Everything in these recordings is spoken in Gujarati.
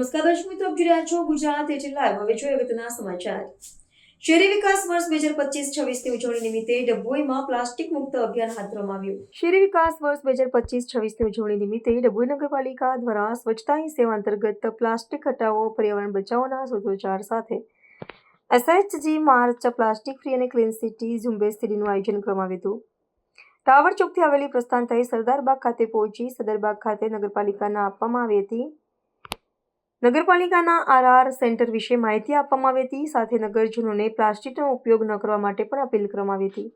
નમસ્કાર દર્શક મિત્રો, આપ જોઈ રહ્યા છો ગુજરાત એટી લાઈવ। હવે જોઈએ અગત્યના સમાચાર। શહેરી વિકાસ વર્ષ 2025-26ની ઉજવણી નિમિત્તે ડભોઈમાં પ્લાસ્ટિક મુક્ત અભિયાન હાથ ધરવામાં આવ્યું। શહેરી વિકાસ વર્ષ 2025-26ની ઉજવણી નિમિત્તે ડભોઈ નગરપાલિકા દ્વારા સ્વચ્છતા હી સેવા અંતર્ગત પ્લાસ્ટિક હટાવો પર્યાવરણ બચાવોના સૂત્રોચ્ચાર સાથે SHG માર્ચ પ્લાસ્ટિક ફ્રી અને ક્લીન સિટી ઝુંબેશ રેલીનું આયોજન કરવામાં આવ્યું હતું। ટાવર ચોકથી આવેલી પ્રસ્થાન થઈ સરદારબાગ ખાતે પહોંચી સદરબાગ ખાતે નગરપાલિકાના આપવામાં આવી હતી। નગરપાલિકાના RR સેન્ટર વિશે માહિતી આપવામાં આવી હતી। સાથે નગરજનોને પ્લાસ્ટિકનો ઉપયોગ ન કરવા માટે પણ અપીલ કરવામાં આવી હતી।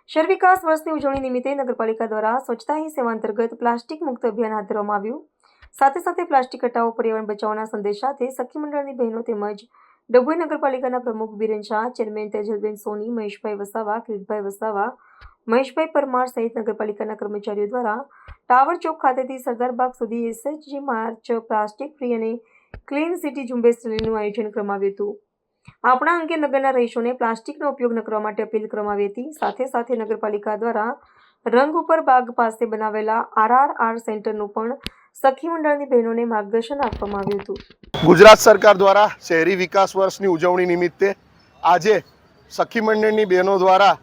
શહેર વિકાસ વર્ષની ઉજવણી નિમિત્તે નગરપાલિકા દ્વારા સ્વચ્છતા હી સેવા અંતર્ગત પ્લાસ્ટિક મુક્ત અભિયાન હાથ ધરવામાં આવ્યું। સાથે સાથે પ્લાસ્ટિક હટાવો પર્યાવરણ બચાવોના સંદેશ સાથે સખી મંડળની બહેનો તેમજ ડભોઈ નગરપાલિકાના પ્રમુખ બિરેન શાહ, ચેરમેન તેજલબેન સોની, મહેશભાઈ વસાવા, કિરીટભાઈ વસાવા, મહેશભાઈ પરમાર સહિત નગરપાલિકાના કર્મચારીઓ દ્વારા ટાવર ચોક ખાતેથી સરદારબાગ સુધી SHG માર્ચ પ્લાસ્ટિક ફ્રી અને ક્લીન સિટી ઝુંબેશ રેલીનું આયોજન કરવામાં આવ્યું હતું। આપણા અંગે નગરના રહીશોને પ્લાસ્ટિકનો ઉપયોગ ન કરવા માટે અપીલ કરવામાં આવી હતી। સાથે સાથે નગરપાલિકા દ્વારા રંગ ઉપર બાગ પાસે બનાવેલા RRR સેન્ટરનું પણ સખી મંડળની બહેનોને માર્ગદર્શન આપવામાં આવ્યું હતું। ગુજરાત સરકાર દ્વારા શહેરી વિકાસ વર્ષની ઉજવણી નિમિત્તે આજે સખી મંડળની બહેનો દ્વારા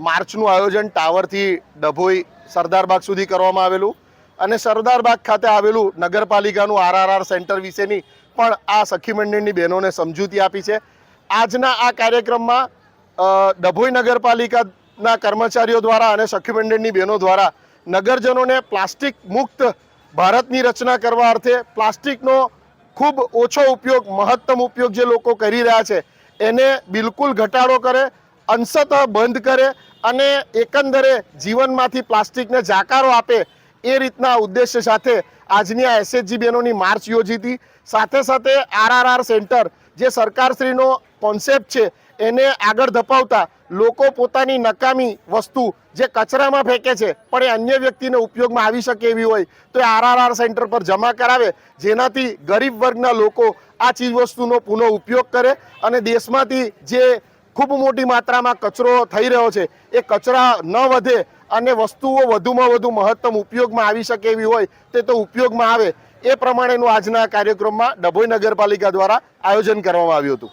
માર્ચનું આયોજન ટાવરથી ડભોઈ સરદારબાગ સુધી કરવામાં આવેલું અને સરદારબાગ ખાતે આવેલું નગરપાલિકાનું RRR સેન્ટર વિશેની પણ આ સખી મંડળની બહેનોને સમજૂતી આપી છે। આજના આ કાર્યક્રમમાં ડભોઈ નગરપાલિકાના કર્મચારીઓ દ્વારા અને સખી મંડળની બહેનો દ્વારા નગરજનોને પ્લાસ્ટિક મુક્ત ભારતની રચના કરવા અર્થે પ્લાસ્ટિકનો ખૂબ ઓછો ઉપયોગ, મહત્તમ ઉપયોગ જે લોકો કરી રહ્યા છે એને બિલકુલ ઘટાડો કરે, અંશતઃ બંધ કરે અને એકંદરે જીવનમાંથી પ્લાસ્ટિકને જાકારો આપે એ રીતના ઉદ્દેશ્ય સાથે આજની આ SHG બહેનોની માર્ચ યોજી હતી। સાથે સાથે RRR સેન્ટર જે સરકારશ્રીનો કોન્સેપ્ટ છે એને આગળ ધપાવતા લોકો પોતાની નકામી વસ્તુ જે કચરામાં ફેંકે છે પણ એ અન્ય વ્યક્તિને ઉપયોગમાં આવી શકે એવી હોય તો એ RRR સેન્ટર પર જમા કરાવે, જેનાથી ગરીબ વર્ગના લોકો આ ચીજવસ્તુનો પુનઃ ઉપયોગ કરે અને દેશમાંથી જે ખૂબ મોટી માત્રામાં કચરો થઈ રહ્યો છે એ કચરા ન વધે અને વસ્તુઓ વધુમાં વધુ મહત્તમ ઉપયોગમાં આવી શકે એવી હોય તો ઉપયોગમાં આવે એ પ્રમાણેનું આજના કાર્યક્રમમાં ડભોઈ નગરપાલિકા દ્વારા આયોજન કરવામાં આવ્યું હતું।